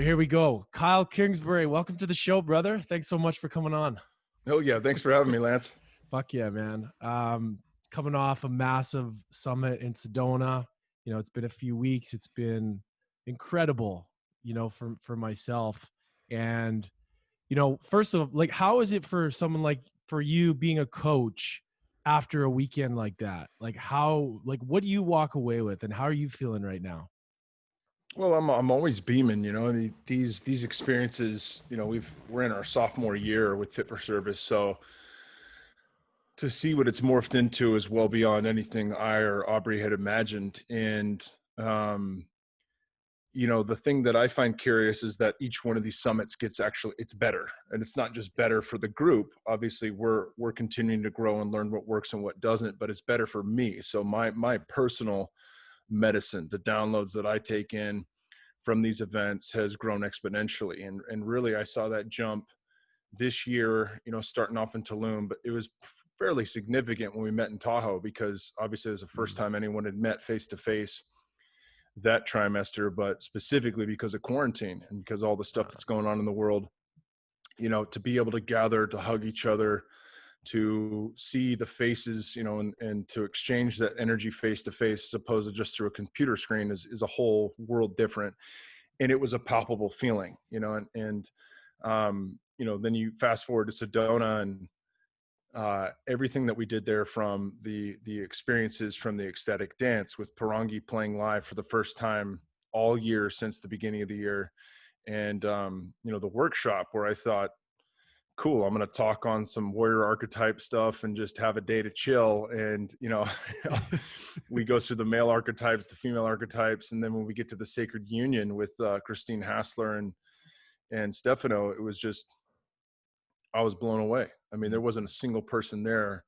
Here we go. Kyle Kingsbury, welcome to the show, brother. Thanks so much for coming on. Oh yeah, thanks for having me, Lance. Fuck yeah, man. Coming off a massive summit in Sedona. It's been a few weeks. It's been incredible, for myself. And, first of all, like, how is it for someone like for you being a coach after a weekend like that? What do you walk away with and how are you feeling right now? Well, I'm always beaming, these experiences, we're in our sophomore year with Fit for Service, so to see what it's morphed into is well beyond anything I or Aubrey had imagined. And the thing that I find curious is that each one of these summits it's better, and it's not just better for the group. Obviously, we're continuing to grow and learn what works and what doesn't, but it's better for me. So my personal medicine, the downloads that I take in from these events has grown exponentially. And really, I saw that jump this year, starting off in Tulum, but it was fairly significant when we met in Tahoe, because obviously it was the first time anyone had met face to face that trimester, but specifically because of quarantine and because all the stuff that's going on in the world, to be able to gather, to hug each other, to see the faces, and to exchange that energy face to face, as opposed to just through a computer screen, is a whole world different. And it was a palpable feeling, and then you fast forward to Sedona, and everything that we did there, from the experiences from the ecstatic dance with Parangi playing live for the first time all year since the beginning of the year. And, the workshop where I thought, cool, I'm going to talk on some warrior archetype stuff and just have a day to chill. And, we go through the male archetypes, the female archetypes. And then when we get to the sacred union with Christine Hassler and Stefano, it was just, I was blown away. I mean, there wasn't a single person there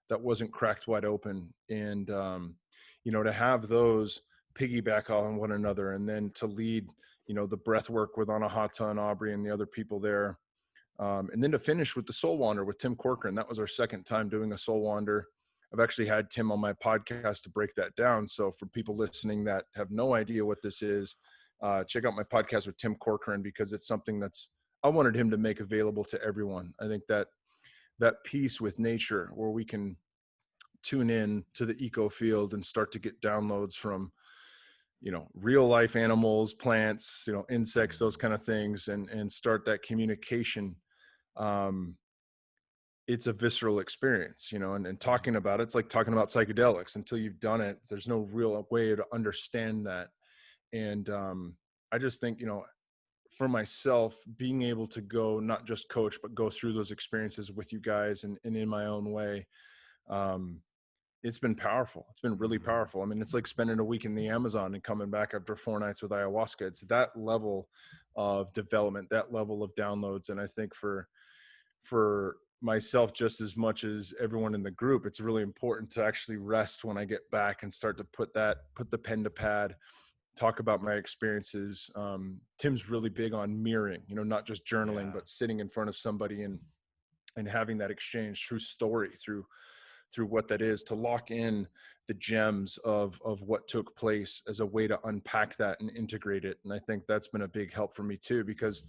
that wasn't cracked wide open. And, to have those piggyback on one another, and then to lead, the breath work with Anahata and Aubrey and the other people there. And then to finish with the Soul Wander with Tim Corcoran. That was our second time doing a Soul Wander. I've actually had Tim on my podcast to break that down. So for people listening that have no idea what this is, check out my podcast with Tim Corcoran, because it's something I wanted him to make available to everyone. I think that piece with nature, where we can tune in to the eco field and start to get downloads from, real life animals, plants, insects, those kind of things, and start that communication. It's a visceral experience, and talking about it's like talking about psychedelics. Until you've done it, there's no real way to understand that. And I just think, for myself, being able to go, not just coach, but go through those experiences with you guys and in my own way, it's been powerful. It's been really powerful. I mean, it's like spending a week in the Amazon and coming back after 4 nights with ayahuasca. It's that level of development, that level of downloads. And I think for myself, just as much as everyone in the group, it's really important to actually rest when I get back and start to put the pen to pad, talk about my experiences. Tim's really big on mirroring, not just journaling, but sitting in front of somebody and having that exchange through story, through what that is, to lock in the gems of what took place as a way to unpack that and integrate it. And I think that's been a big help for me too, because,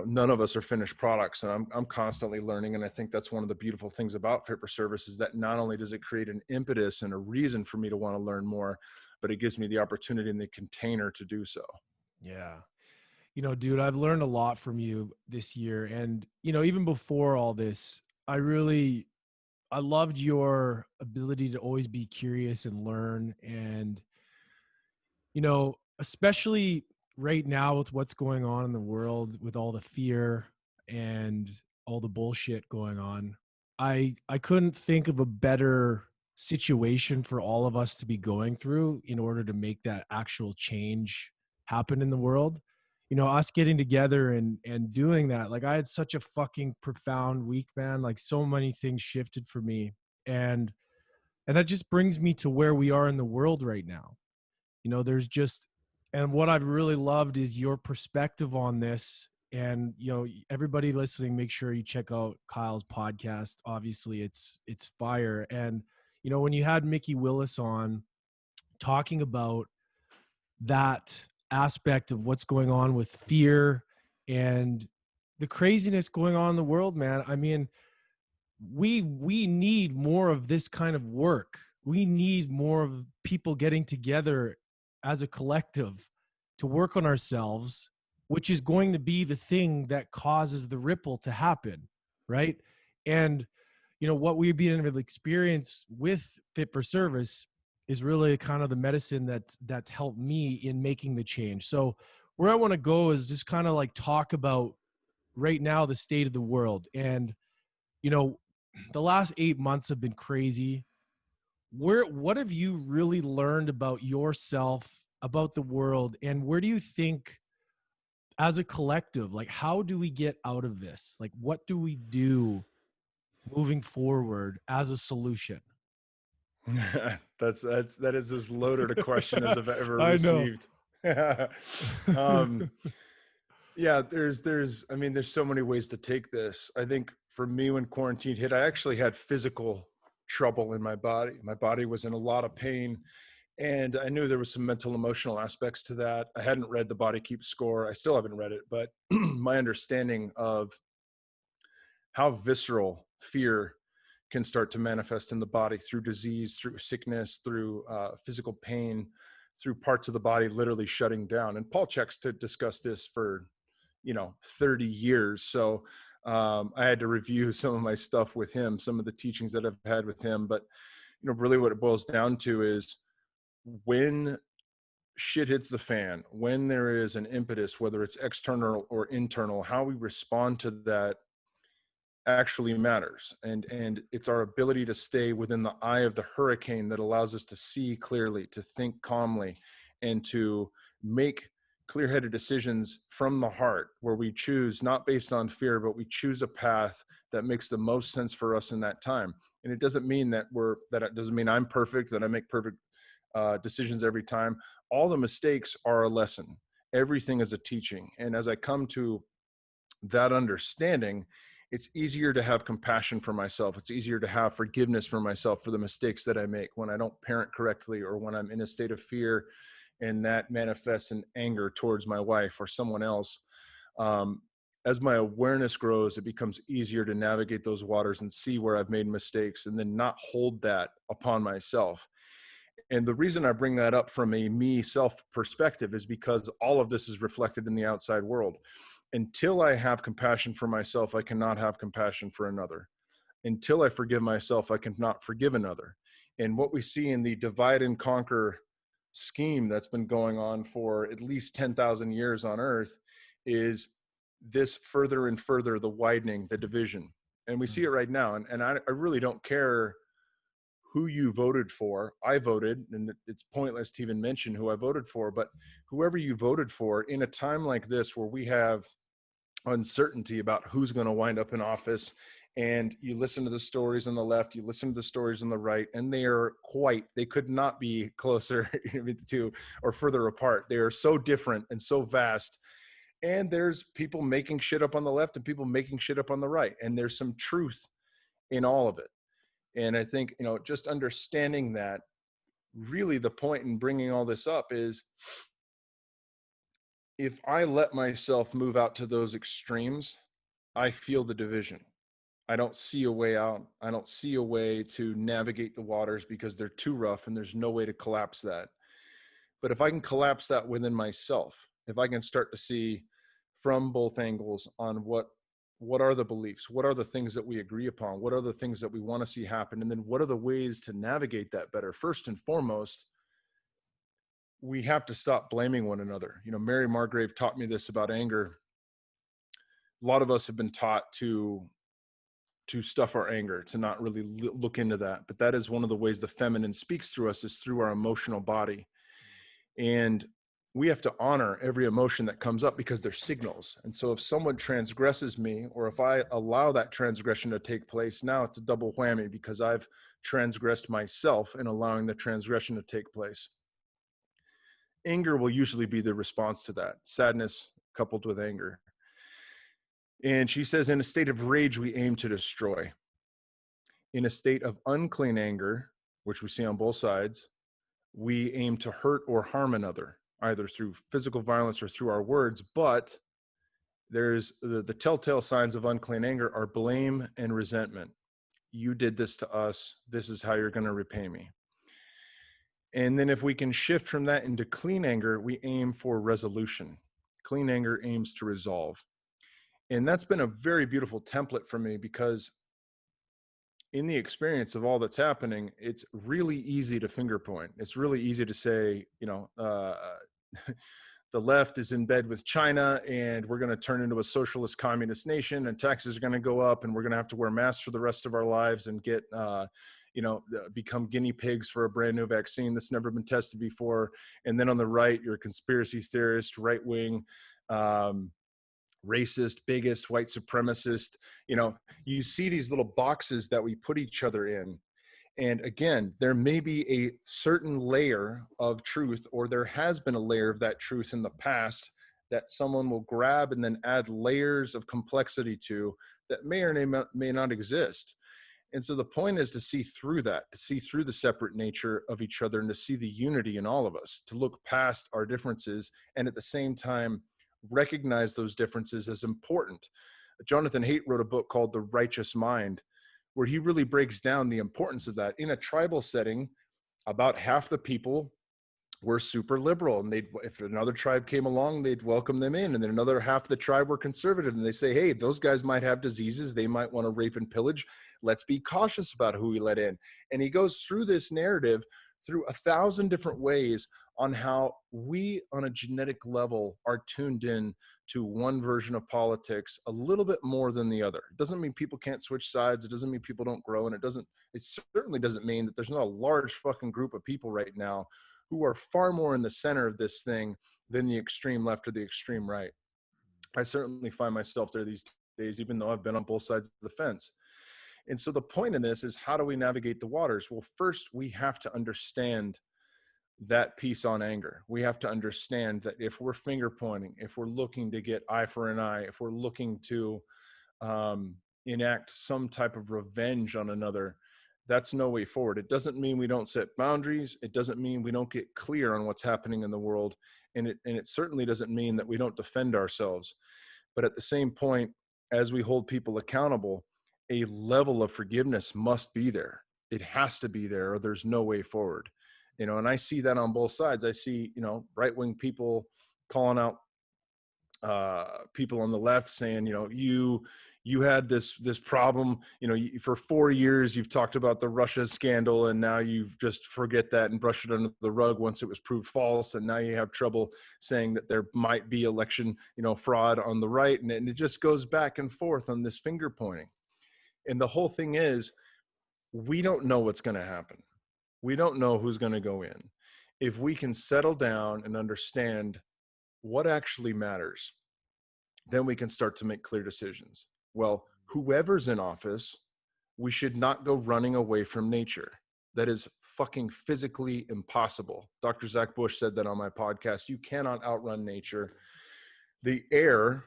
none of us are finished products, and I'm constantly learning. And I think that's one of the beautiful things about Fit for Service, is that not only does it create an impetus and a reason for me to want to learn more, but it gives me the opportunity and the container to do so. Yeah. Dude, I've learned a lot from you this year. And, even before all this, I loved your ability to always be curious and learn. And, especially right now with what's going on in the world, with all the fear and all the bullshit going on, I couldn't think of a better situation for all of us to be going through in order to make that actual change happen in the world. Us getting together and doing that. Like, I had such a fucking profound week, man. Like, so many things shifted for me. And that just brings me to where we are in the world right now. There's just, and what I've really loved is your perspective on this. And, everybody listening, make sure you check out Kyle's podcast. Obviously it's fire. And, when you had Mickey Willis on talking about that aspect of what's going on with fear and the craziness going on in the world, man. I mean, we need more of this kind of work. We need more of people getting together as a collective to work on ourselves, which is going to be the thing that causes the ripple to happen, right? And what we've been able to experience with Fit for Service is really kind of the medicine that's helped me in making the change. So where I want to go is just kind of like talk about right now the state of the world. And you know the last 8 months have been crazy. What have you really learned about yourself, about the world, and where do you think as a collective, like, how do we get out of this? Like, what do we do moving forward as a solution? That is as loaded a question as I've ever I know. received. um, yeah, I mean, there's so many ways to take this. I think for me, when quarantine hit, I actually had physical trouble in my body. My body was in a lot of pain, and I knew there was some mental, emotional aspects to that. I hadn't read The Body Keeps Score. I still haven't read it, but my understanding of how visceral fear can start to manifest in the body through disease, through sickness, through physical pain, through parts of the body literally shutting down. And Paul checks to discuss this for 30 years. So I had to review some of my stuff with him, some of the teachings that I've had with him. But really what it boils down to is when shit hits the fan, when there is an impetus, whether it's external or internal, how we respond to that actually matters. And it's our ability to stay within the eye of the hurricane that allows us to see clearly, to think calmly, and to make clear-headed decisions from the heart, where we choose not based on fear, but we choose a path that makes the most sense for us in that time. And it doesn't mean that it doesn't mean I'm perfect, that I make perfect decisions every time. All the mistakes are a lesson. Everything is a teaching. And as I come to that understanding, it's easier to have compassion for myself. It's easier to have forgiveness for myself for the mistakes that I make when I don't parent correctly, or when I'm in a state of fear and that manifests in anger towards my wife or someone else. As my awareness grows, it becomes easier to navigate those waters and see where I've made mistakes, and then not hold that upon myself. And the reason I bring that up from a me self perspective is because all of this is reflected in the outside world. Until I have compassion for myself, I cannot have compassion for another. Until I forgive myself, I cannot forgive another. And what we see in the divide and conquer scheme that's been going on for at least 10,000 years on Earth is this further and further, the widening, the division. And we see it right now. And I really don't care who you voted for. I voted, and it's pointless to even mention who I voted for, but whoever you voted for in a time like this, where we have uncertainty about who's going to wind up in office, and you listen to the stories on the left, you listen to the stories on the right, and they could not be closer to or further apart. They are so different and so vast. And there's people making shit up on the left and people making shit up on the right, and there's some truth in all of it. And I think, just understanding that, really the point in bringing all this up is, if I let myself move out to those extremes, I feel the division. I don't see a way out. I don't see a way to navigate the waters because they're too rough and there's no way to collapse that. But if I can collapse that within myself, if I can start to see from both angles on what are the beliefs, what are the things that we agree upon, what are the things that we want to see happen, and then what are the ways to navigate that better. First and foremost, we have to stop blaming one another. Mary Margrave taught me this about anger. A lot of us have been taught to stuff our anger, to not really look into that. But that is one of the ways the feminine speaks through us, is through our emotional body. And we have to honor every emotion that comes up, because they're signals. And so if someone transgresses me, or if I allow that transgression to take place, now it's a double whammy, because I've transgressed myself in allowing the transgression to take place. Anger will usually be the response to that, sadness coupled with anger. And she says, in a state of rage, we aim to destroy. In a state of unclean anger, which we see on both sides, we aim to hurt or harm another. either through physical violence or through our words. But there's the telltale signs of unclean anger are blame and resentment. You did this to us. This is how you're going to repay me. And then if we can shift from that into clean anger, we aim for resolution. Clean anger aims to resolve. And that's been a very beautiful template for me, because in the experience of all that's happening, it's really easy to finger point. It's really easy to say, the left is in bed with China and we're going to turn into a socialist communist nation, and taxes are going to go up and we're going to have to wear masks for the rest of our lives and get, become guinea pigs for a brand new vaccine that's never been tested before. And then on the right, you're a conspiracy theorist, right wing, racist, biggest, white supremacist. You see these little boxes that we put each other in. And again, there may be a certain layer of truth, or there has been a layer of that truth in the past that someone will grab and then add layers of complexity to that may or may not exist. And so the point is to see through that, to see through the separate nature of each other, and to see the unity in all of us, to look past our differences, and at the same time recognize those differences as important. Jonathan Haidt wrote a book called The Righteous Mind, where he really breaks down the importance of that. In a tribal setting, about half the people were super liberal, and if another tribe came along, they'd welcome them in. And then another half of the tribe were conservative, and they say, hey, those guys might have diseases, they might want to rape and pillage, let's be cautious about who we let in. And he goes through this narrative through 1,000 different ways on how we on a genetic level are tuned in to one version of politics a little bit more than the other. It doesn't mean people can't switch sides. It doesn't mean people don't grow. And it certainly doesn't mean that there's not a large fucking group of people right now who are far more in the center of this thing than the extreme left or the extreme right. I certainly find myself there these days, even though I've been on both sides of the fence. And so the point in this is, how do we navigate the waters? Well, first we have to understand that piece on anger. We have to understand that if we're finger pointing, if we're looking to get eye for an eye, if we're looking to enact some type of revenge on another, that's no way forward. It doesn't mean we don't set boundaries. It doesn't mean we don't get clear on what's happening in the world. And it certainly doesn't mean that we don't defend ourselves. But at the same point, as we hold people accountable, a level of forgiveness must be there. It has to be there, or there's no way forward. And I see that on both sides. I see, right-wing people calling out people on the left, saying, you had this problem, for 4 years you've talked about the Russia scandal, and now you just forget that and brush it under the rug once it was proved false, and now you have trouble saying that there might be election, fraud on the right, and it just goes back and forth on this finger pointing. And the whole thing is, we don't know what's going to happen. We don't know who's going to go in. If we can settle down and understand what actually matters, then we can start to make clear decisions. Well, whoever's in office, we should not go running away from nature. That is fucking physically impossible. Dr. Zach Bush said that on my podcast. You cannot outrun nature. The air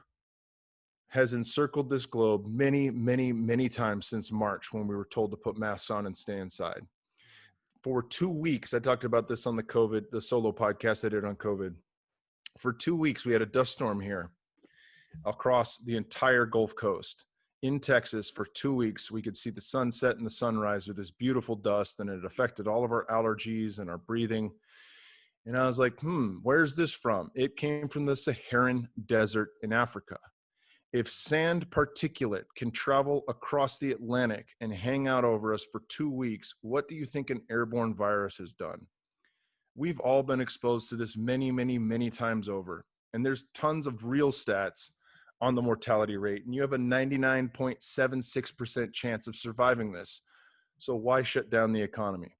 has encircled this globe many, many, many times since March, when we were told to put masks on and stay inside. For 2 weeks, I talked about this on the solo podcast I did on COVID. For 2 weeks, we had a dust storm here across the entire Gulf Coast. In Texas, for 2 weeks, we could see the sunset and the sunrise with this beautiful dust, and it affected all of our allergies and our breathing. And I was like, where's this from? It came from the Saharan desert in Africa. If sand particulate can travel across the Atlantic and hang out over us for 2 weeks, what do you think an airborne virus has done? We've all been exposed to this many, many, many times over. And there's tons of real stats on the mortality rate. And you have a 99.76% chance of surviving this. So why shut down the economy?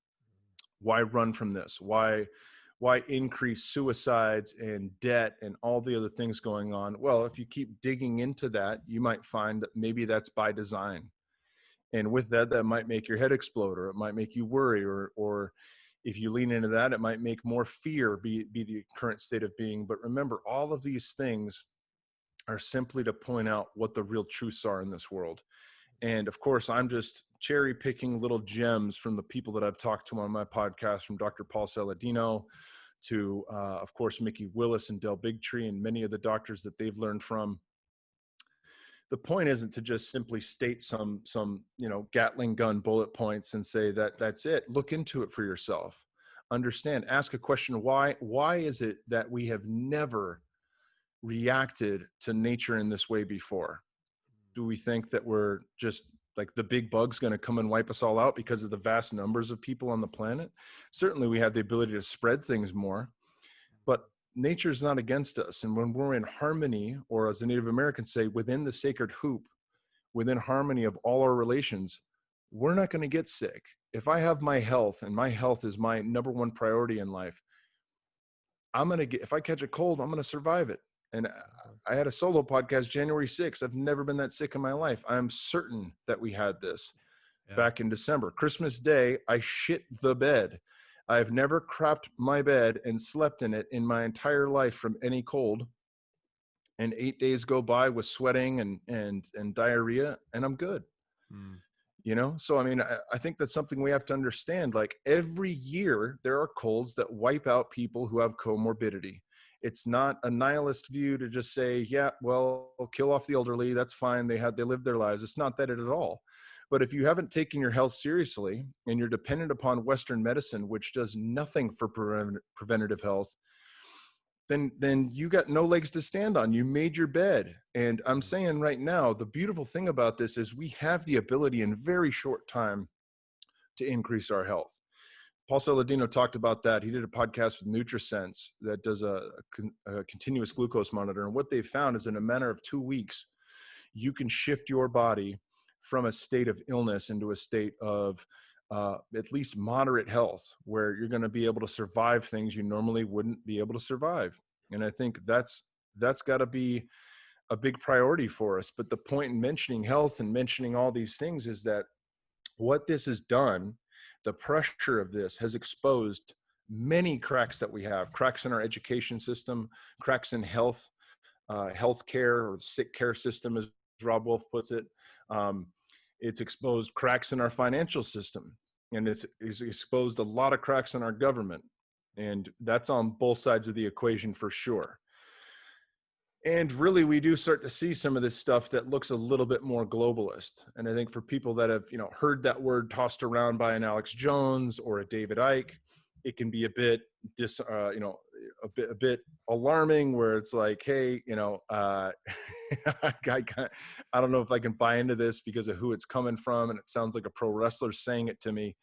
Why run from this? Why increase suicides and debt and all the other things going on? Well, if you keep digging into that, you might find that maybe that's by design. And with that, that might make your head explode, or it might make you worry, or if you lean into that, it might make more fear be the current state of being. But remember, all of these things are simply to point out what the real truths are in this world. And of course, I'm just cherry picking little gems from the people that I've talked to on my podcast, from Dr. Paul Saladino to, of course, Mickey Willis and Del Bigtree and many of the doctors that they've learned from. The point isn't to just simply state some Gatling gun bullet points and say that that's it. Look into it for yourself. Understand, ask a question. Why is it that we have never reacted to nature in this way before? Do we think that we're just like the big bug's going to come and wipe us all out because of the vast numbers of people on the planet? Certainly we have the ability to spread things more, but nature is not against us. And when we're in harmony, or as the Native Americans say, within the sacred hoop, within harmony of all our relations, we're not going to get sick. If I have my health, and my health is my number one priority in life, if I catch a cold, I'm going to survive it. And I had a solo podcast January 6th. I've never been that sick in my life. I'm certain that we had this back in December. Christmas Day, I shit the bed. I've never crapped my bed and slept in it in my entire life from any cold. And 8 days go by with sweating and diarrhea, and I'm good. So I mean, I think that's something we have to understand. Like, every year there are colds that wipe out people who have comorbidity. It's not a nihilist view to just say, yeah, well, kill off the elderly, that's fine, they lived their lives. It's not that at all. But if you haven't taken your health seriously and you're dependent upon Western medicine, which does nothing for preventative health, then you got no legs to stand on. You made your bed. And I'm saying right now, the beautiful thing about this is we have the ability in very short time to increase our health. Paul Saladino talked about that. He did a podcast with NutriSense that does a continuous glucose monitor. And what they found is in a matter of 2 weeks, you can shift your body from a state of illness into a state of at least moderate health, where you're going to be able to survive things you normally wouldn't be able to survive. And I think that's got to be a big priority for us. But the point in mentioning health and mentioning all these things is that what this has done, the pressure of this has exposed many cracks that we have, cracks in our education system, cracks in health care, or sick care system, as Rob Wolf puts it. It's exposed cracks in our financial system, and it's exposed a lot of cracks in our government. And that's on both sides of the equation for sure. And really, we do start to see some of this stuff that looks a little bit more globalist. And I think for people that have, heard that word tossed around by an Alex Jones or a David Icke, it can be a bit, a bit alarming, where it's like, hey, I don't know if I can buy into this because of who it's coming from, and it sounds like a pro wrestler saying it to me,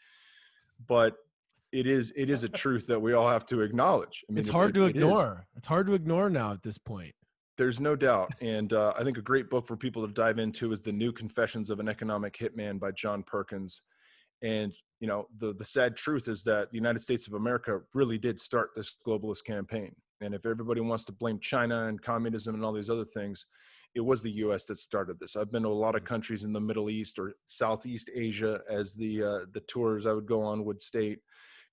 but it is a truth that we all have to acknowledge. I mean, it's hard to ignore. It's hard to ignore now at this point. There's no doubt. And I think a great book for people to dive into is The New Confessions of an Economic Hitman by John Perkins. And, the sad truth is that the United States of America really did start this globalist campaign. And if everybody wants to blame China and communism and all these other things, it was the U.S. that started this. I've been to a lot of countries in the Middle East, or Southeast Asia, as the tours I would go on would state.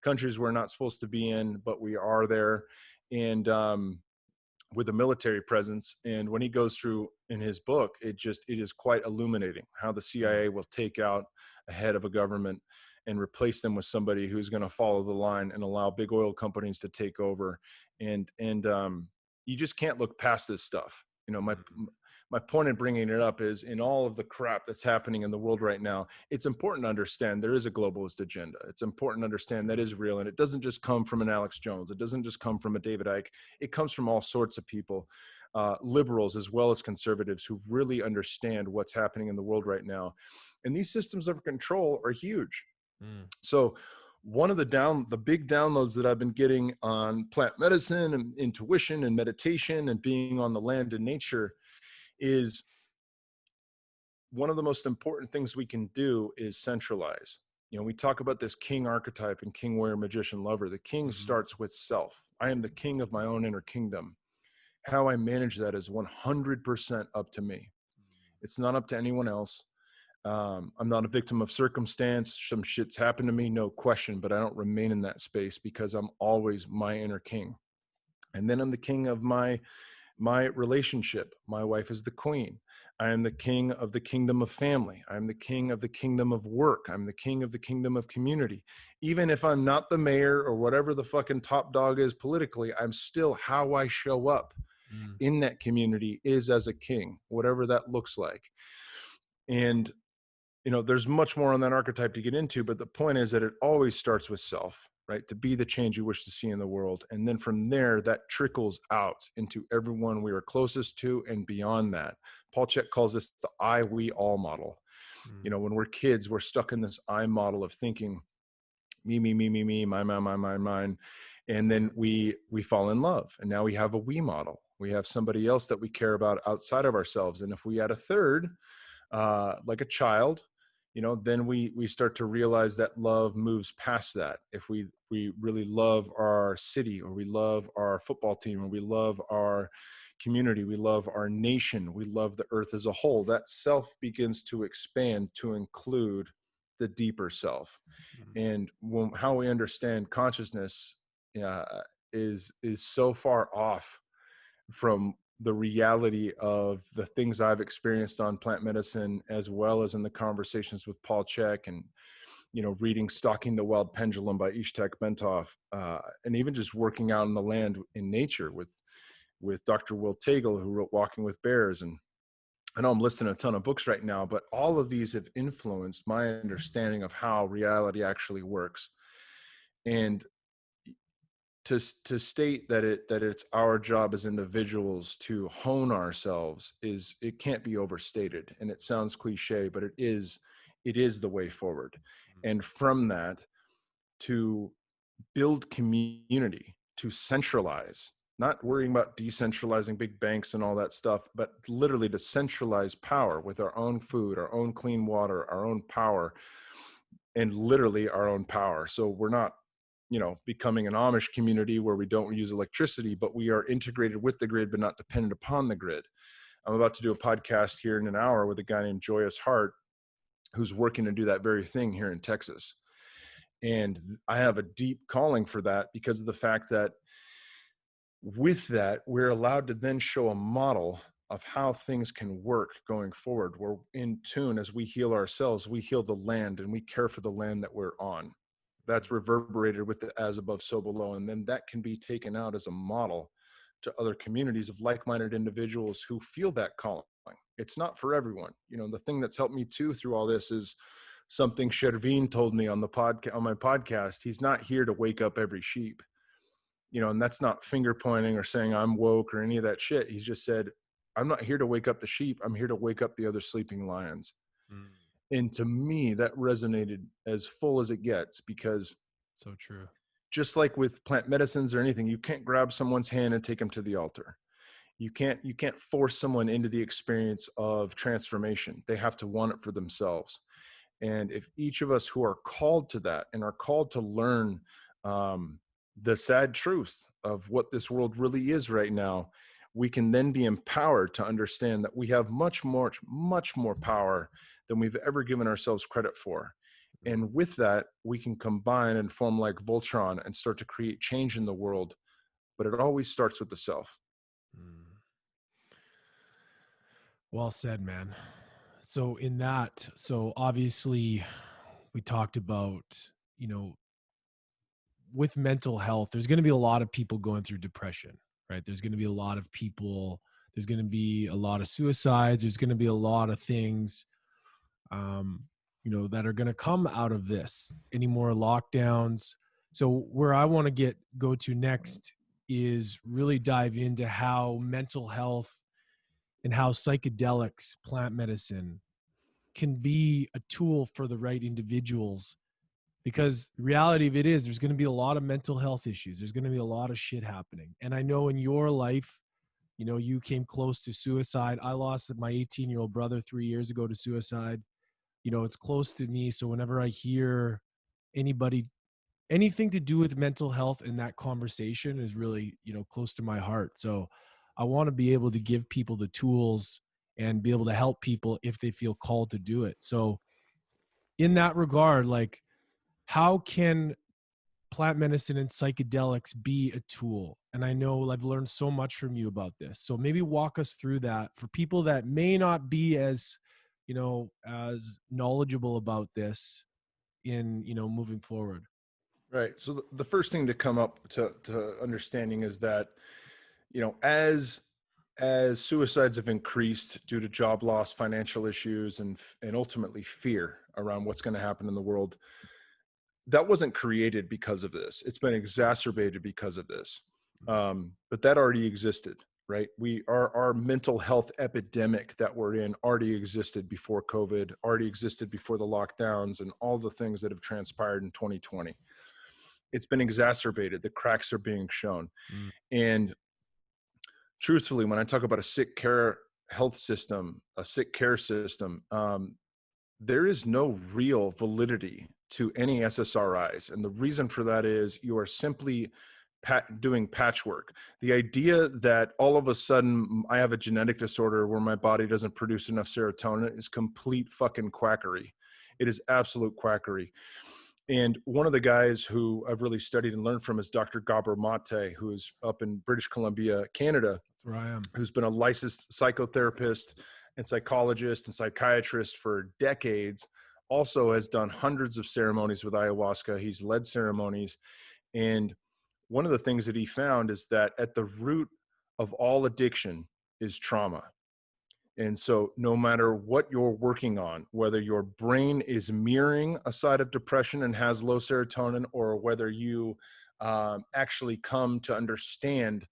Countries we're not supposed to be in, but we are there. And with a military presence. And when he goes through in his book, it is quite illuminating how the CIA will take out a head of a government and replace them with somebody who's going to follow the line and allow big oil companies to take over. And you just can't look past this stuff. My point in bringing it up is, in all of the crap that's happening in the world right now, it's important to understand there is a globalist agenda. It's important to understand that is real. And it doesn't just come from an Alex Jones. It doesn't just come from a David Icke. It comes from all sorts of people, liberals as well as conservatives, who really understand what's happening in the world right now. And these systems of control are huge. So one of the big downloads that I've been getting on plant medicine and intuition and meditation and being on the land and nature is, one of the most important things we can do is centralize. We talk about this king archetype and king, warrior, magician, lover. The king starts with self. I am the king of my own inner kingdom. How I manage that is 100% up to me. It's not up to anyone else. I'm not a victim of circumstance. Some shit's happened to me, no question, but I don't remain in that space because I'm always my inner king. And then I'm the king of my My relationship, my wife is the queen. I am the king of the kingdom of family. I'm the king of the kingdom of work. I'm the king of the kingdom of community. Even if I'm not the mayor or whatever the fucking top dog is politically, I'm still how I show up Mm. in that community is as a king, whatever that looks like. And, there's much more on that archetype to get into, but the point is that it always starts with self, right? To be the change you wish to see in the world. And then from there, that trickles out into everyone we are closest to and beyond that. Paul Chek calls this the I, we, all model. Mm. When we're kids, we're stuck in this I model of thinking me, me, me, me, me, mine. And then we fall in love. And now we have a we model. We have somebody else that we care about outside of ourselves. And if we add a third, like a child, then we start to realize that love moves past that. If we really love our city, or we love our football team, or we love our community, we love our nation, we love the earth as a whole, that self begins to expand to include the deeper self. And how we understand consciousness is so far off from the reality of the things I've experienced on plant medicine, as well as in the conversations with Paul Chek, and reading Stalking the Wild Pendulum by Ishtak Bentov, and even just working out in the land in nature with Dr. Will Tagle, who wrote Walking with Bears. And I know I'm listing a ton of books right now, but all of these have influenced my understanding of how reality actually works. And to state that it's our job as individuals to hone ourselves, it can't be overstated. And it sounds cliche, but it is the way forward. And from that, to build community, to centralize, not worrying about decentralizing big banks and all that stuff, but literally to centralize power with our own food, our own clean water, our own power, and literally our own power. So we're not becoming an Amish community where we don't use electricity, but we are integrated with the grid, but not dependent upon the grid. I'm about to do a podcast here in an hour with a guy named Joyous Hart, who's working to do that very thing here in Texas. And I have a deep calling for that, because of the fact that with that, we're allowed to then show a model of how things can work going forward. We're in tune. As we heal ourselves, we heal the land, and we care for the land that we're on. That's reverberated with the as above, so below. And then that can be taken out as a model to other communities of like-minded individuals who feel that calling. It's not for everyone. The thing that's helped me too through all this is something Shervin told me on my podcast. He's not here to wake up every sheep, and that's not finger pointing or saying I'm woke or any of that shit. He's just said, I'm not here to wake up the sheep. I'm here to wake up the other sleeping lions. Mm. And to me, that resonated as full as it gets, because so true. Just like with plant medicines or anything, you can't grab someone's hand and take them to the altar. You can't force someone into the experience of transformation. They have to want it for themselves. And if each of us who are called to that and are called to learn the sad truth of what this world really is right now, we can then be empowered to understand that we have much more power than we've ever given ourselves credit for. And with that, we can combine and form like Voltron and start to create change in the world. But it always starts with the self. Well said, man. So obviously we talked about, with mental health, there's going to be a lot of people going through depression, right? There's going to be a lot of people, there's going to be a lot of suicides. There's going to be a lot of things, that are going to come out of this. Any more lockdowns. So where I want to go to next is really dive into how mental health and how psychedelics, plant medicine, can be a tool for the right individuals. Because the reality of it is there's going to be a lot of mental health issues. There's going to be a lot of shit happening. And I know in your life, you came close to suicide. I lost my 18-year-old brother 3 years ago to suicide. It's close to me. So whenever I hear anything to do with mental health in that conversation is really, close to my heart. So I want to be able to give people the tools and be able to help people if they feel called to do it. So in that regard, like, how can plant medicine and psychedelics be a tool? And I know I've learned so much from you about this. So maybe walk us through that for people that may not be as, as knowledgeable about this in, moving forward. Right. So the first thing to come up to understanding is that, as suicides have increased due to job loss, financial issues, and ultimately fear around what's going to happen in the world, that wasn't created because of this. It's been exacerbated because of this. But that already existed, right? Our mental health epidemic that we're in already existed before COVID, already existed before the lockdowns and all the things that have transpired in 2020. It's been exacerbated. The cracks are being shown. Mm. And truthfully, when I talk about a sick care health system, a sick care system, there is no real validity to any SSRIs. And the reason for that is you are simply doing patchwork. The idea that all of a sudden I have a genetic disorder where my body doesn't produce enough serotonin is complete fucking quackery. It is absolute quackery. And one of the guys who I've really studied and learned from is Dr. Gabor Mate, who is up in British Columbia, Canada, That's where I am. who's been a licensed psychotherapist and psychologist and psychiatrist for decades, also has done hundreds of ceremonies with ayahuasca. He's led ceremonies. And one of the things that he found is that at the root of all addiction is trauma. And so no matter what you're working on, whether your brain is mirroring a side of depression and has low serotonin, or whether you actually come to understand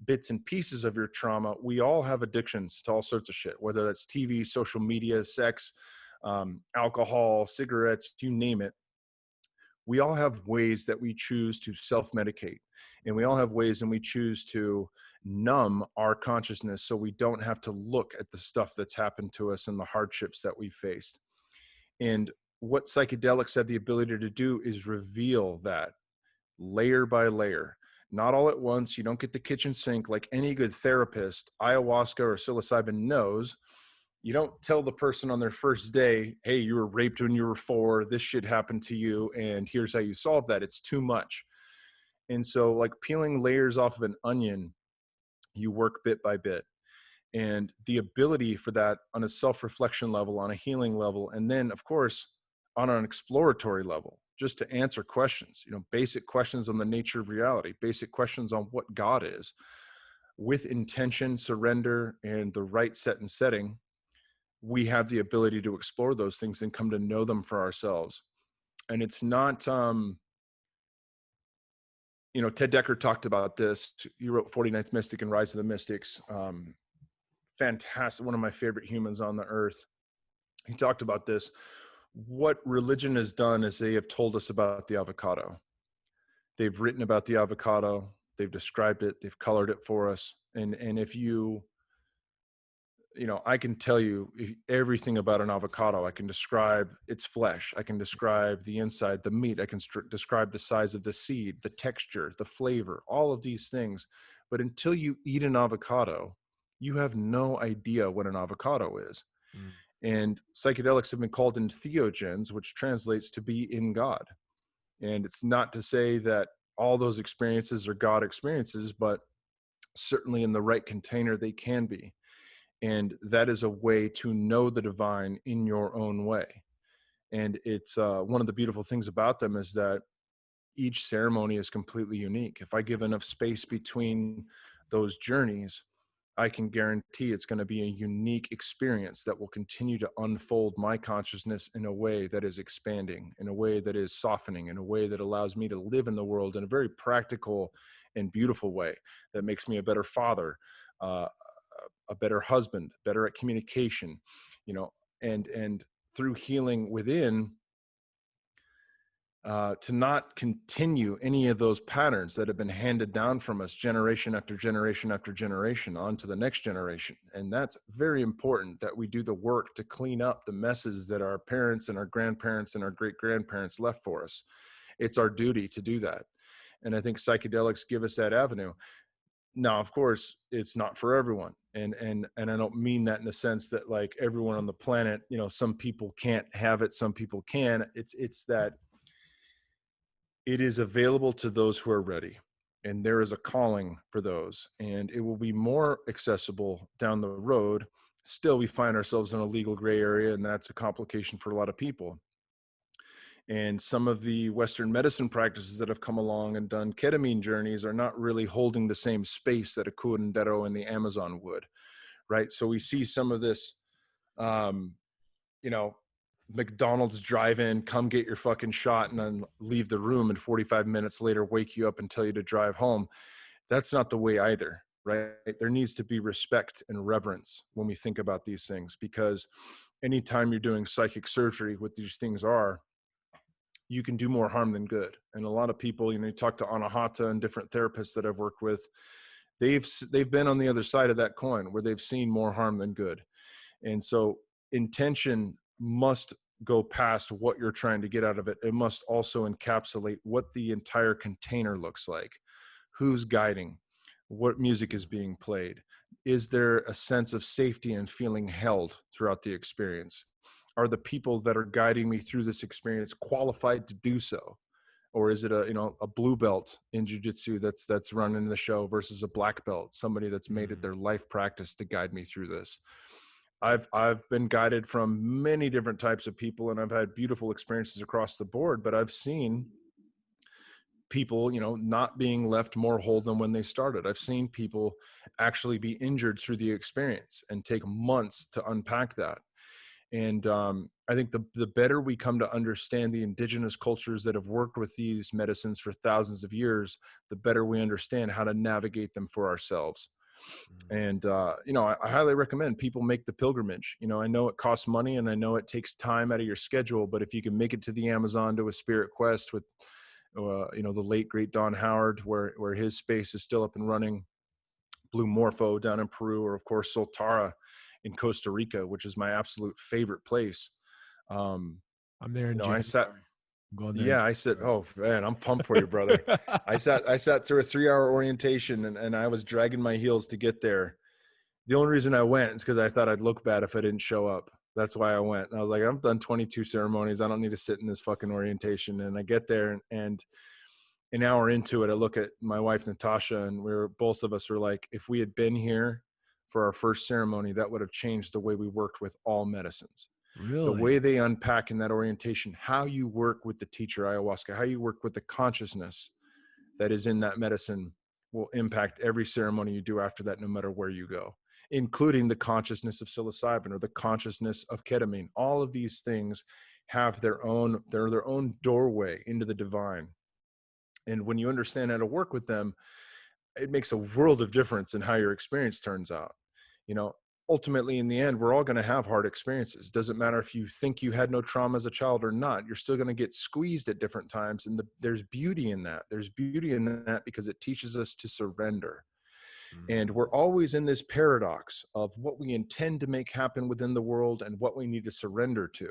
bits and pieces of your trauma, we all have addictions to all sorts of shit, whether that's TV, social media, sex, alcohol, cigarettes, you name it. We all have ways that we choose to self-medicate, and we all have ways and we choose to numb our consciousness so we don't have to look at the stuff that's happened to us and the hardships that we faced. And what psychedelics have the ability to do is reveal that layer by layer, not all at once. You don't get the kitchen sink like any good therapist. Ayahuasca or psilocybin knows. You don't tell the person on their first day, hey, you were raped when you were 4, this shit happened to you, and here's how you solve that. It's too much. And so, like peeling layers off of an onion, you work bit by bit. And the ability for that on a self-reflection level, on a healing level, and then, of course, on an exploratory level, just to answer questions, basic questions on the nature of reality, basic questions on what God is, with intention, surrender, and the right set and setting, we have the ability to explore those things and come to know them for ourselves. And it's not, Ted Decker talked about this. He wrote 49th Mystic and Rise of the Mystics. Fantastic. One of my favorite humans on the earth. He talked about this. What religion has done is they have told us about the avocado. They've written about the avocado. They've described it. They've colored it for us. And if I can tell you everything about an avocado. I can describe its flesh. I can describe the inside, the meat. I can describe the size of the seed, the texture, the flavor, all of these things. But until you eat an avocado, you have no idea what an avocado is. Mm. And psychedelics have been called entheogens, which translates to be in God. And it's not to say that all those experiences are God experiences, but certainly in the right container, they can be. And that is a way to know the divine in your own way. And it's one of the beautiful things about them is that each ceremony is completely unique. If I give enough space between those journeys, I can guarantee it's going to be a unique experience that will continue to unfold my consciousness in a way that is expanding, in a way that is softening, in a way that allows me to live in the world in a very practical and beautiful way that makes me a better father, a better husband, better at communication, and through healing within, to not continue any of those patterns that have been handed down from us generation after generation after generation on to the next generation. And that's very important, that we do the work to clean up the messes that our parents and our grandparents and our great-grandparents left for us. It's our duty to do that. And I think psychedelics give us that avenue. Now, of course, it's not for everyone. And I don't mean that in the sense that like everyone on the planet, some people can't have it, some people can. It's that It is available to those who are ready, and there is a calling for those, and it will be more accessible down the road. Still, we find ourselves in a legal gray area, and that's a complication for a lot of people. And some of the Western medicine practices that have come along and done ketamine journeys are not really holding the same space that a curandero in the Amazon would, right? So we see some of this, um, you know, McDonald's drive-in, come get your fucking shot and then leave the room, and 45 minutes later wake you up and tell you to drive home. That's not the way either, right? There needs to be respect and reverence when we think about these things, because anytime you're doing psychic surgery, what these things are, you can do more harm than good. And a lot of people, you talk to Anahata and different therapists that I've worked with, they've been on the other side of that coin where they've seen more harm than good. And so intention must go past what you're trying to get out of it. It must also encapsulate what the entire container looks like. Who's guiding? What music is being played? Is there a sense of safety and feeling held throughout the experience? Are the people that are guiding me through this experience qualified to do so? Or is it a blue belt in jiu-jitsu that's running the show versus a black belt, somebody that's made it their life practice to guide me through this? I've been guided from many different types of people, and I've had beautiful experiences across the board, but I've seen people, not being left more whole than when they started. I've seen people actually be injured through the experience and take months to unpack that. And I think the better we come to understand the indigenous cultures that have worked with these medicines for thousands of years, the better we understand how to navigate them for ourselves. And, I highly recommend people make the pilgrimage. I know it costs money and I know it takes time out of your schedule, but if you can make it to the Amazon to a spirit quest with, the late, great Don Howard, where his space is still up and running, Blue Morpho down in Peru, or of course, Soltara in Costa Rica, which is my absolute favorite place. I'm there in I January. sat, I'm going there. yeah, I said, oh man, I'm pumped for you, brother. I sat through a 3-hour orientation and I was dragging my heels to get there. The only reason I went is because I thought I'd look bad if I didn't show up. That's why I went. And I was like, I've done 22 ceremonies. I don't need to sit in this fucking orientation. And I get there and an hour into it, I look at my wife, Natasha, and both of us were like, if we had been here for our first ceremony, that would have changed the way we worked with all medicines. The Really? way they unpack in that orientation, how you work with the teacher ayahuasca, how you work with the consciousness that is in that medicine will impact every ceremony you do after that, no matter where you go, including the consciousness of psilocybin or the consciousness of ketamine. All of these things have their own doorway into the divine. And when you understand how to work with them, it makes a world of difference in how your experience turns out. Ultimately, in the end, we're all going to have hard experiences. Doesn't matter if you think you had no trauma as a child or not. You're still going to get squeezed at different times. And there's beauty in that. There's beauty in that because it teaches us to surrender. And we're always in this paradox of what we intend to make happen within the world and what we need to surrender to.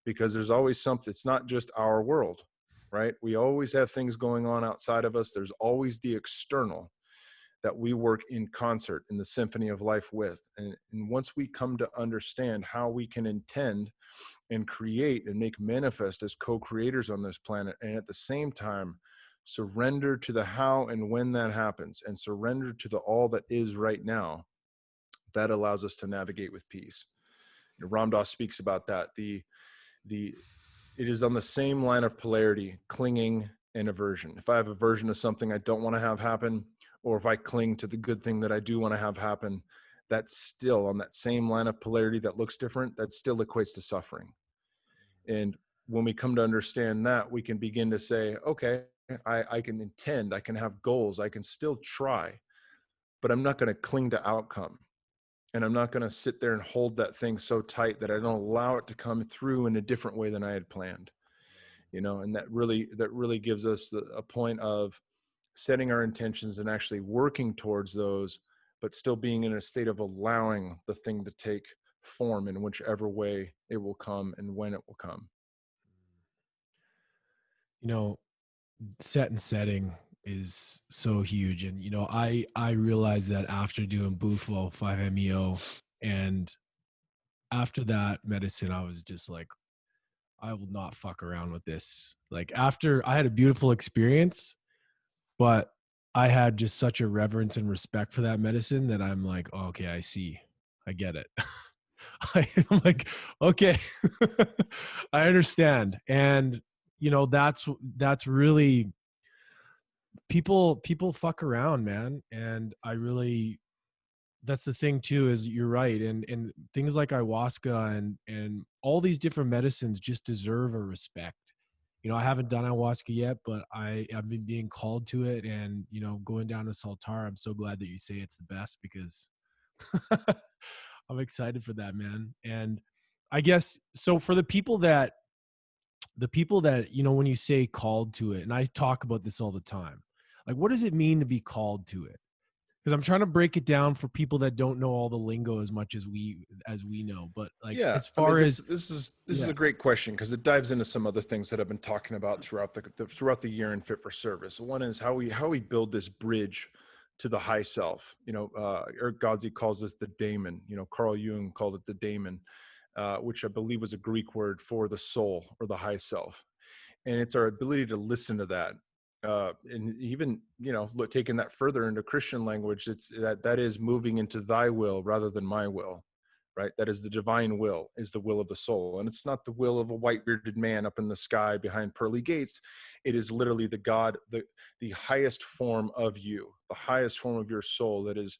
Because there's always something, it's not just our world, right? We always have things going on outside of us. There's always the external that we work in concert in the symphony of life with. And once we come to understand how we can intend and create and make manifest as co-creators on this planet, and at the same time, surrender to the how and when that happens, and surrender to the all that is right now, that allows us to navigate with peace. Ram Dass speaks about that. It is on the same line of polarity, clinging and aversion. If I have aversion to something I don't want to have happen, or if I cling to the good thing that I do want to have happen, that's still on that same line of polarity that looks different, that still equates to suffering. And when we come to understand that, we can begin to say, okay, I can intend, I can have goals, I can still try, but I'm not going to cling to outcome. And I'm not going to sit there and hold that thing so tight that I don't allow it to come through in a different way than I had planned. And that really gives us a point of setting our intentions and actually working towards those, but still being in a state of allowing the thing to take form in whichever way it will come and when it will come. Set and setting is so huge. And, I realized that after doing Bufo 5-MeO, and after that medicine, I was just like, I will not fuck around with this. Like after I had a beautiful experience, but I had just such a reverence and respect for that medicine that I'm like, oh, okay, I see. I get it. I'm like, okay, I understand. And you know, that's really people fuck around, man. And I really, that's the thing too, is you're right. And things like ayahuasca and all these different medicines just deserve a respect. You know, I haven't done ayahuasca yet, but I've been being called to it. And, you know, going down to Saltar, I'm so glad that you say it's the best, because I'm excited for that, man. And I guess, so for the people that, you know, when you say called to it, and I talk about this all the time, like, what does it mean to be called to it? Because I'm trying to break it down for people that don't know all the lingo as much as we know. But like, Yeah, as I mean, far as, this is yeah, a great question because it dives into some other things that I've been talking about throughout throughout the year in Fit for Service. One is how we build this bridge to the high self. You know, Eric Godzi calls this the daemon. You know, Carl Jung called it the daemon, which I believe was a Greek word for the soul or the high self. And it's our ability to listen to that. And even, you know, taking that further into Christian language, it's that is moving into thy will rather than my will, right? That is the divine will, is the will of the soul. And it's not the will of a white bearded man up in the sky behind pearly gates. It is literally the God, the highest form of you, the highest form of your soul that is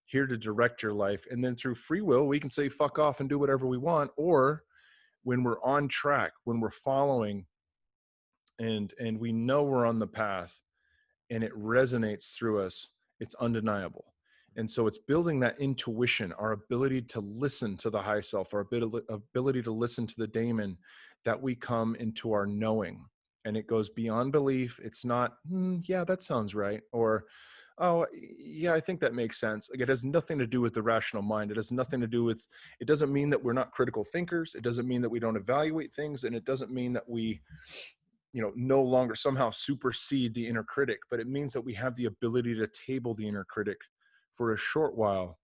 here to direct your life. And then through free will, we can say fuck off and do whatever we want. Or when we're on track, when we're following and we know we're on the path and it resonates through us, it's undeniable. And so it's building that intuition, our ability to listen to the high self, our ability to listen to the daemon, that we come into our knowing. And it goes beyond belief. It's not, yeah, that sounds right. Or, oh, yeah, I think that makes sense. Like, it has nothing to do with the rational mind. It has nothing to do with, it doesn't mean that we're not critical thinkers. It doesn't mean that we don't evaluate things. And it doesn't mean that we, you know, no longer somehow supersede the inner critic, but it means that we have the ability to table the inner critic for a short while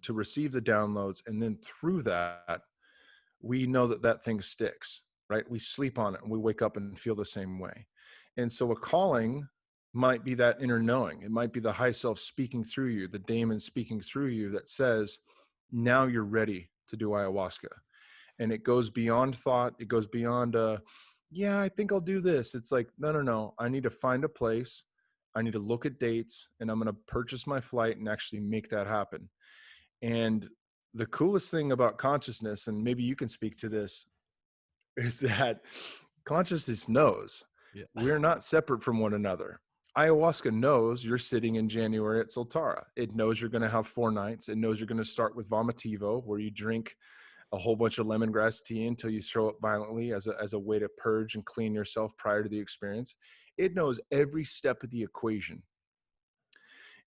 to receive the downloads. And then through that, we know that that thing sticks, right? We sleep on it and we wake up and feel the same way. And so a calling might be that inner knowing. It might be the high self speaking through you, the daemon speaking through you that says, now you're ready to do ayahuasca. And it goes beyond thought. It goes beyond, yeah, I think I'll do this. It's like, no. I need to find a place. I need to look at dates, and I'm going to purchase my flight and actually make that happen. And the coolest thing about consciousness, and maybe you can speak to this, is that consciousness knows yeah. we're not separate from one another. Ayahuasca knows you're sitting in January at Soltara. It knows you're going to have 4 nights. It knows you're going to start with vomitivo, where you drink a whole bunch of lemongrass tea until you throw up violently as a way to purge and clean yourself prior to the experience. It knows every step of the equation.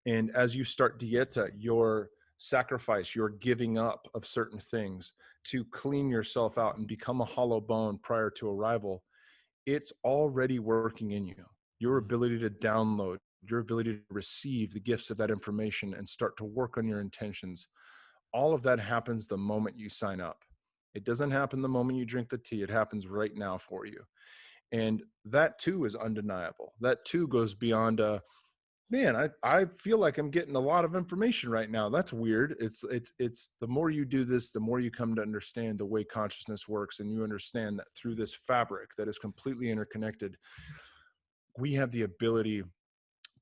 And as you start dieta, your sacrifice, your giving up of certain things to clean yourself out and become a hollow bone prior to arrival, it's already working in you. Your ability to download, your ability to receive the gifts of that information and start to work on your intentions, all of that happens the moment you sign up. It doesn't happen the moment you drink the tea. It happens right now for you. And that too is undeniable. That too goes beyond, man, I feel like I'm getting a lot of information right now. That's weird. It's the more you do this, the more you come to understand the way consciousness works. And you understand that through this fabric that is completely interconnected, we have the ability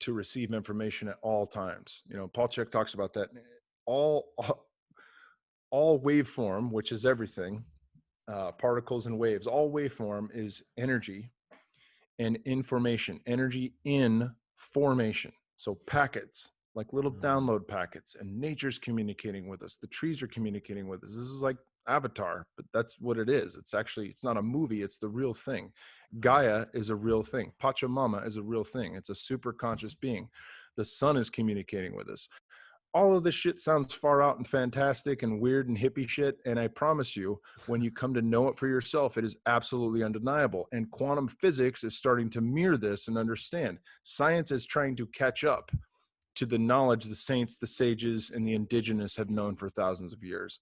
to receive information at all times. You know, Paul Chek talks about that. All waveform, which is everything, particles and waves, all waveform is energy and information, energy in formation. So packets, like little download packets, and nature's communicating with us. The trees are communicating with us. This is like Avatar, but that's what it is. It's actually, it's not a movie. It's the real thing. Gaia is a real thing. Pachamama is a real thing. It's a super conscious being. The sun is communicating with us. All of this shit sounds far out and fantastic and weird and hippie shit. And I promise you, when you come to know it for yourself, it is absolutely undeniable. And quantum physics is starting to mirror this and understand. Science is trying to catch up to the knowledge the saints, the sages, and the indigenous have known for thousands of years.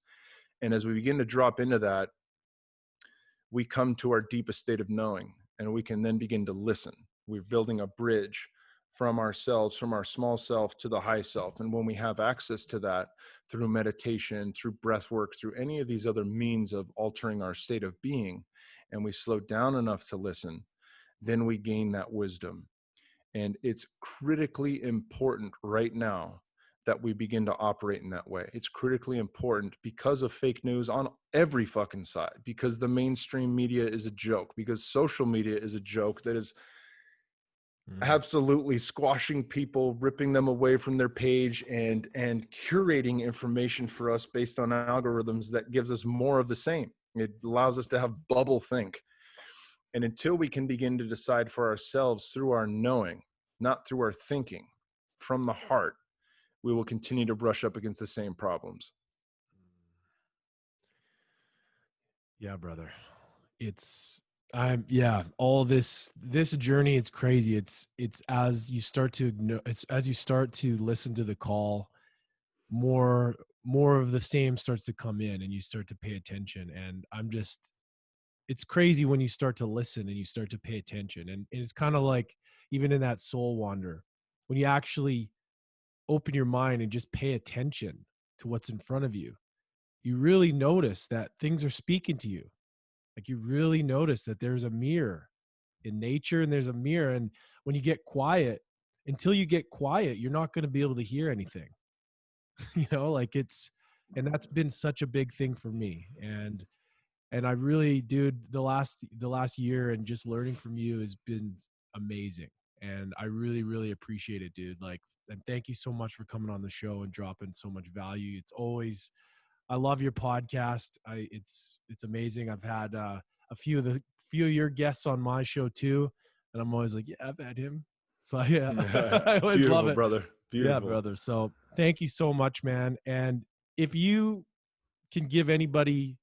And as we begin to drop into that, we come to our deepest state of knowing, and we can then begin to listen. We're building a bridge from ourselves, from our small self to the high self. And when we have access to that through meditation, through breath work, through any of these other means of altering our state of being, and we slow down enough to listen, then we gain that wisdom. And it's critically important right now that we begin to operate in that way. It's critically important because of fake news on every fucking side, because the mainstream media is a joke, because social media is a joke that is absolutely squashing people, ripping them away from their page, and curating information for us based on algorithms that gives us more of the same. It allows us to have bubble think. And until we can begin to decide for ourselves through our knowing, not through our thinking, from the heart, we will continue to brush up against the same problems. Yeah, brother. All this journey, it's crazy. It's as you start to as you start to listen to the call, more of the same starts to come in, and you start to pay attention. And it's crazy when you start to listen and you start to pay attention. And it's kind of like, even in that soul wander, when you actually open your mind and just pay attention to what's in front of you, you really notice that things are speaking to you. Like, you really notice that there's a mirror in nature, and there's a mirror. And when you get quiet, until you get quiet, you're not going to be able to hear anything. Like, and that's been such a big thing for me. And I really, dude, the last year and just learning from you has been amazing. And I really, really appreciate it, dude. Like, and thank you so much for coming on the show and dropping so much value. It's always, I love your podcast. It's amazing. I've had a few of your guests on my show too, and I'm always like, yeah, I've had him. So yeah, I always love Beautiful, it. brother. Beautiful. Yeah, brother. So thank you so much, man. And if you can give anybody,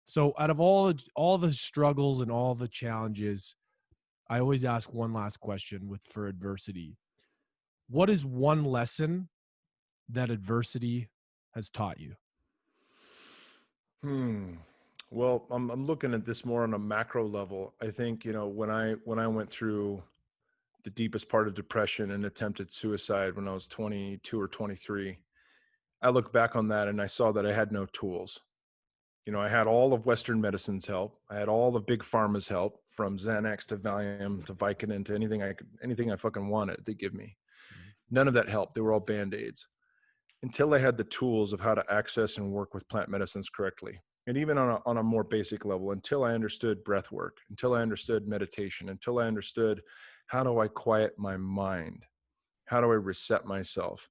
so out of all the struggles and all the challenges, I always ask one last question for adversity. What is one lesson that adversity has taught you? Well, I'm looking at this more on a macro level. I think, when I went through the deepest part of depression and attempted suicide when I was 22 or 23, I look back on that and I saw that I had no tools. I had all of Western medicine's help. I had all of Big Pharma's help, from Xanax to Valium to Vicodin to anything I fucking wanted, they give me. None of that helped. They were all Band-Aids. Until I had the tools of how to access and work with plant medicines correctly. And even on a more basic level, until I understood breath work, until I understood meditation, until I understood how do I quiet my mind? How do I reset myself?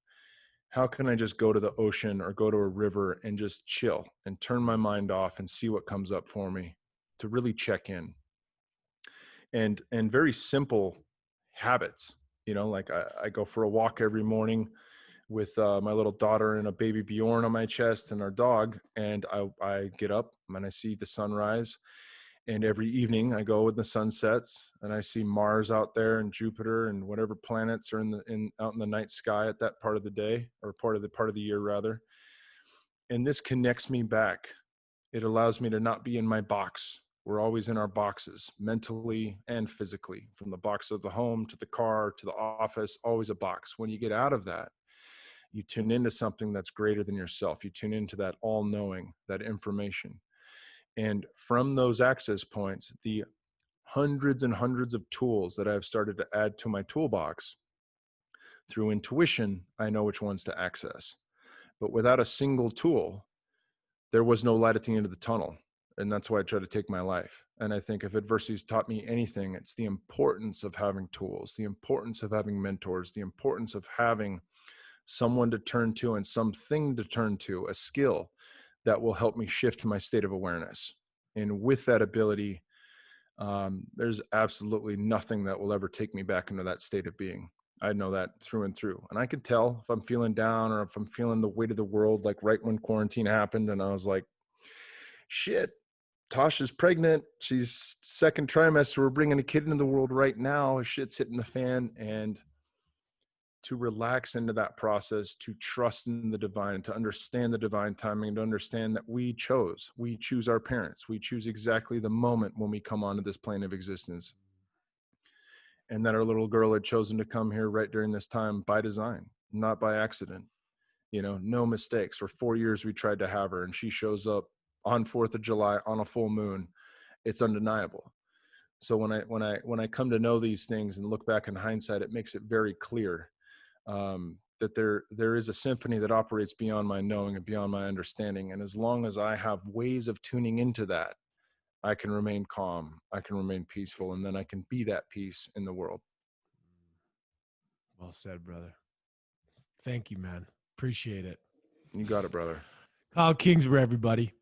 How can I just go to the ocean or go to a river and just chill and turn my mind off and see what comes up for me, to really check in? And very simple habits, like I go for a walk every morning with my little daughter and a baby Bjorn on my chest and our dog. And I get up and I see the sunrise. And every evening I go when the sun sets and I see Mars out there and Jupiter and whatever planets are out in the night sky at that part of the day, or part of the year rather. And this connects me back. It allows me to not be in my box. We're always in our boxes, mentally and physically, from the box of the home to the car to the office, always a box. When you get out of that, you tune into something that's greater than yourself. You tune into that all-knowing, that information. And from those access points, the hundreds and hundreds of tools that I've started to add to my toolbox, through intuition, I know which ones to access. But without a single tool, there was no light at the end of the tunnel. And that's why I try to take my life. And I think if adversity's taught me anything, it's the importance of having tools, the importance of having mentors, the importance of having someone to turn to and something to turn to, a skill that will help me shift my state of awareness. And with that ability, there's absolutely nothing that will ever take me back into that state of being. I know that through and through. And I could tell if I'm feeling down or if I'm feeling the weight of the world, like right when quarantine happened. And I was like, shit, Tasha's pregnant. She's second trimester. We're bringing a kid into the world right now. Shit's hitting the fan. And to relax into that process, to trust in the divine, to understand the divine timing, to understand that we choose our parents. We choose exactly the moment when we come onto this plane of existence. And that our little girl had chosen to come here right during this time by design, not by accident. You know, no mistakes. For 4 years we tried to have her, and she shows up on 4th of July on a full moon. It's undeniable. So when I come to know these things and look back in hindsight, it makes it very clear that there is a symphony that operates beyond my knowing and beyond my understanding. And as long as I have ways of tuning into that, I can remain calm, I can remain peaceful, and then I can be that peace in the world. Well said, brother. Thank you, man. Appreciate it. You got it, brother. Kyle Kingsbury, everybody.